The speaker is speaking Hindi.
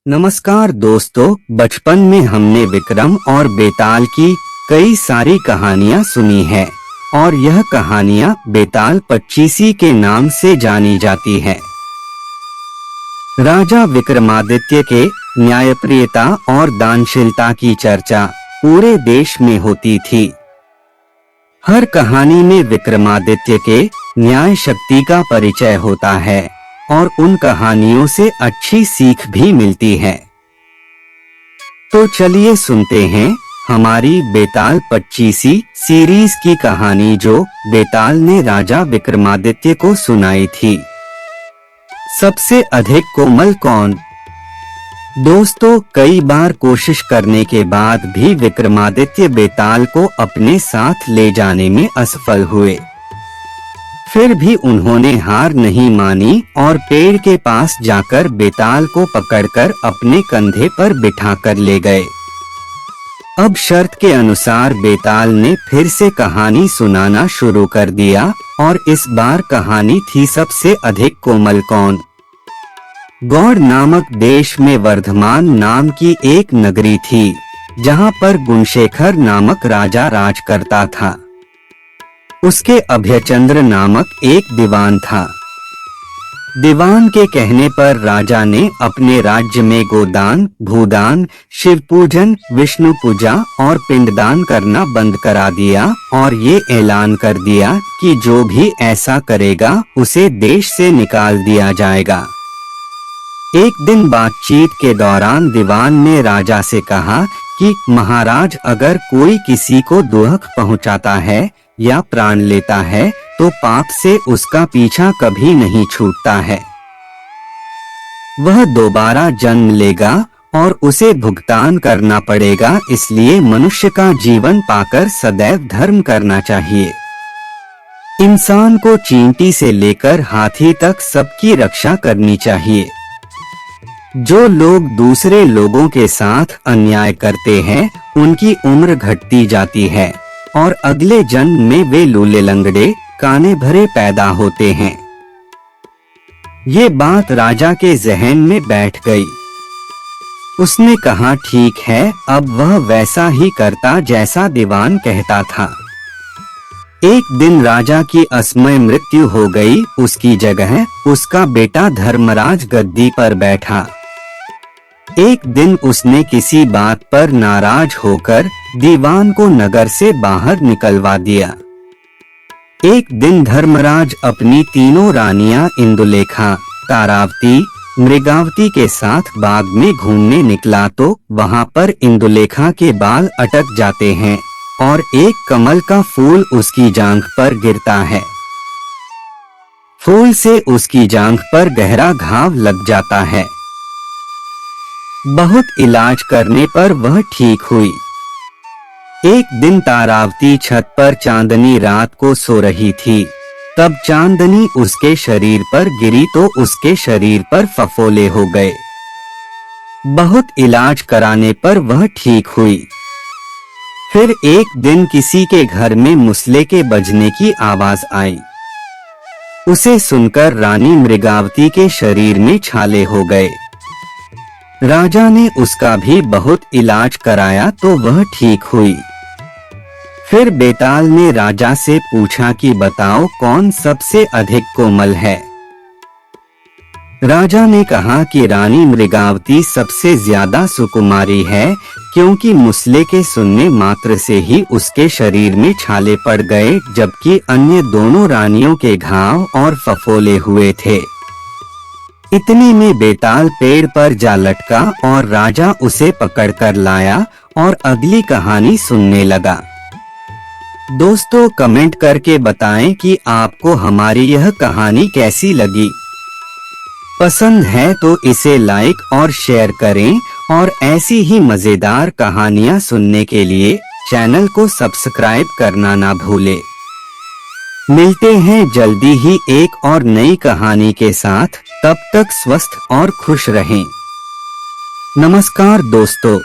नमस्कार दोस्तों, बचपन में हमने विक्रम और बेताल की कई सारी कहानियां सुनी हैं और यह कहानियां बेताल पच्चीसी के नाम से जानी जाती हैं। राजा विक्रमादित्य के न्यायप्रियता और दानशीलता की चर्चा पूरे देश में होती थी। हर कहानी में विक्रमादित्य के न्याय शक्ति का परिचय होता है और उन कहानियों से अच्छी सीख भी मिलती है। तो चलिए सुनते हैं हमारी बेताल पच्चीसी सीरीज की कहानी जो बेताल ने राजा विक्रमादित्य को सुनाई थी। सबसे अधिक कोमल कौन? दोस्तों, कई बार कोशिश करने के बाद भी विक्रमादित्य बेताल को अपने साथ ले जाने में असफल हुए। फिर भी उन्होंने हार नहीं मानी और पेड़ के पास जाकर बेताल को पकड़कर अपने कंधे पर बिठाकर ले गए। अब शर्त के अनुसार बेताल ने फिर से कहानी सुनाना शुरू कर दिया और इस बार कहानी थी सबसे अधिक कोमल कौन। गौड़ नामक देश में वर्धमान नाम की एक नगरी थी, जहां पर गुणशेखर नामक राजा राज करता था। उसके अभयचंद्र नामक एक दीवान था। दीवान के कहने पर राजा ने अपने राज्य में गोदान, भूदान, शिव पूजन, विष्णु पूजा और पिंडदान करना बंद करा दिया और ये ऐलान कर दिया कि जो भी ऐसा करेगा उसे देश से निकाल दिया जाएगा। एक दिन बातचीत के दौरान दीवान ने राजा से कहा कि महाराज, अगर कोई किसी को दुख पहुंचाता है या प्राण लेता है तो पाप से उसका पीछा कभी नहीं छूटता है। वह दोबारा जन्म लेगा और उसे भुगतान करना पड़ेगा, इसलिए मनुष्य का जीवन पाकर सदैव धर्म करना चाहिए। इंसान को चींटी से लेकर हाथी तक सबकी रक्षा करनी चाहिए। जो लोग दूसरे लोगों के साथ अन्याय करते हैं उनकी उम्र घटती जाती है और अगले जन्म में वे लूले लंगड़े काने भरे पैदा होते हैं। ये बात राजा के जहन में बैठ गई। उसने कहा, ठीक है, अब वह वैसा ही करता जैसा दीवान कहता था। एक दिन राजा की असमय मृत्यु हो गई। उसकी जगह उसका बेटा धर्मराज गद्दी पर बैठा। एक दिन उसने किसी बात पर नाराज होकर दीवान को नगर से बाहर निकलवा दिया। एक दिन धर्मराज अपनी तीनों रानियां इंदुलेखा, तारावती, मृगावती के साथ बाग में घूमने निकला तो वहां पर इंदुलेखा के बाल अटक जाते हैं और एक कमल का फूल उसकी जांघ पर गिरता है। फूल से उसकी जांघ पर गहरा घाव लग जाता है। बहुत इलाज करने पर वह ठीक हुई। एक दिन तारावती छत पर चांदनी रात को सो रही थी। तब चांदनी उसके शरीर पर गिरी तो उसके शरीर पर फफोले हो गए। बहुत इलाज कराने पर वह ठीक हुई। फिर एक दिन किसी के घर में मुसले के बजने की आवाज आई। उसे सुनकर रानी मृगावती के शरीर में छाले हो गए। राजा ने उसका भी बहुत इलाज कराया तो वह ठीक हुई। फिर बेताल ने राजा से पूछा कि बताओ कौन सबसे अधिक कोमल है। राजा ने कहा कि रानी मृगावती सबसे ज्यादा सुकुमारी है, क्योंकि मुसले के सुनने मात्र से ही उसके शरीर में छाले पड़ गए, जबकि अन्य दोनों रानियों के घाव और फफोले हुए थे। इतने में बेताल पेड़ पर जा लटका और राजा उसे पकड़कर लाया और अगली कहानी सुनने लगा। दोस्तों, कमेंट करके बताएं कि आपको हमारी यह कहानी कैसी लगी। पसंद है तो इसे लाइक और शेयर करें और ऐसी ही मजेदार कहानियां सुनने के लिए चैनल को सब्सक्राइब करना ना भूलें। मिलते हैं जल्दी ही एक और नई कहानी के साथ। तब तक स्वस्थ और खुश रहें। नमस्कार दोस्तों।